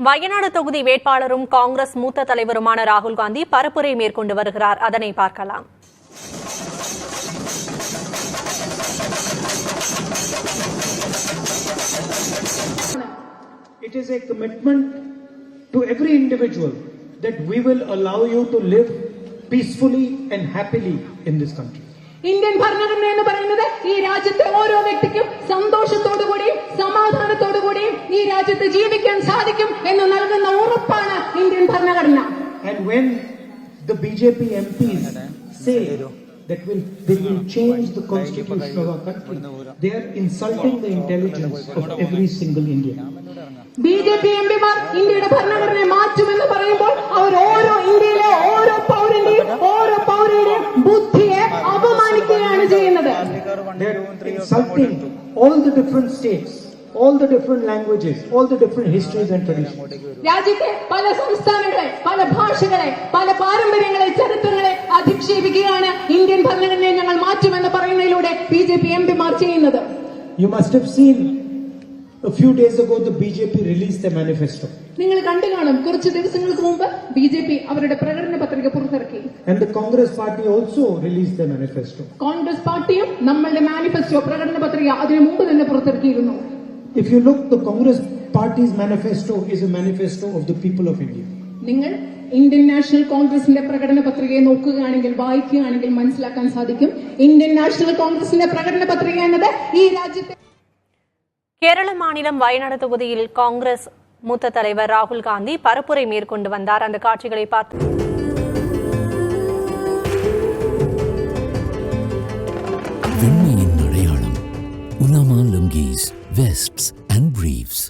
வயநாடு தொகுதி வேட்பாளரும் காங்கிரஸ் மூத்த தலைவருமான ராகுல் காந்தி பரப்புரை மேற்கொண்டு வருகிறார். அதனை பார்க்கலாம். It is a commitment to every individual that we will allow you to live peacefully and happily in this country. Indian ഭരണഘടന എന്ന് പറയുന്നത് ഈ രാജ്യത്തെ ഓരോ വ്യക്തിക്കും സന്തോഷത്തോടുകൂടിയും സമാധാനത്തോടുകൂടിയും ഈ രാജ്യത്ത് ജീവിക്കാൻ സാധിക്കും എന്ന് നൽകുന്ന ഉറപ്പാണ് ഇന്ത്യൻ ഭരണഘടന. And when the BJP MPs say that they will change the constitution of our country, they are insulting the intelligence of every single Indian. BJP എംപിമാർ ഇന്ത്യയുടെ ഭരണഘടനയെ മാറ്റുമെന്ന് പറയുമ്പോൾ അവർ ഓരോ ഇന്ത്യയിലെ ഓരോ പൗരന്റെയും ബുദ്ധിയെ അപമാനിക്കുകയാണ് ചെയ്യുന്നത്. They are insulting all the different states, all the different languages, all the different histories and traditions. രാജ്യത്തെ പല സംസ്ഥാനങ്ങളെ, പല ഭാഷകളെ, പല പാരമ്പര്യങ്ങളെ, ചരിത്രങ്ങളെ അധിക്ഷേപിക്കുകയാണ് ഇന്ത്യൻ ഭരണഘടനയെ ഞങ്ങൾ മാറ്റുമെന്ന് പറയുന്നതിലൂടെ BJP എംപിമാർ ചെയ്യുന്നത്. You must have seen a few days ago the BJP released their manifesto. നിങ്ങൾ കണ്ടു കാണും, കുറച്ച് ദിവസങ്ങൾക്ക് മുമ്പ് BJP അവരുടെ പ്രകടന പത്രിക പുറത്തിറക്കി. And the Congress party also released their manifesto. Congress പാർട്ടിയും നമ്മളുടെ മാനിഫെസ്റ്റോ പ്രകടന പത്രിക അതിനു മുമ്പ് തന്നെ പുറത്തിറക്കിയിരുന്നു. If you look, the Congress party's manifesto is a manifesto of the people of India. നിങ്ങൾ ഇന്ത്യൻ നാഷണൽ കോൺഗ്രസിന്റെ പ്രകടന പത്രികയെ നോക്കുകയാണെങ്കിൽ, വായിക്കുകയാണെങ്കിൽ മനസ്സിലാക്കാൻ സാധിക്കും, ഇന്ത്യൻ നാഷണൽ കോൺഗ്രസിന്റെ പ്രകടന പത്രിക എന്നത് ഈ രാജ്യത്തെ. கேரள மாநிலம் வயநாடு தொகுதியில் காங்கிரஸ் மூத்த தலைவர் ராகுல் காந்தி பரப்புரை மேற்கொண்டு வந்தார். அந்த காட்சிகளை பார்த்து வெண்மையின் அடையாளம் உலாமா லுங்கீஸ், வெஸ்ட்ஸ் அண்ட் பிரீவ்ஸ்.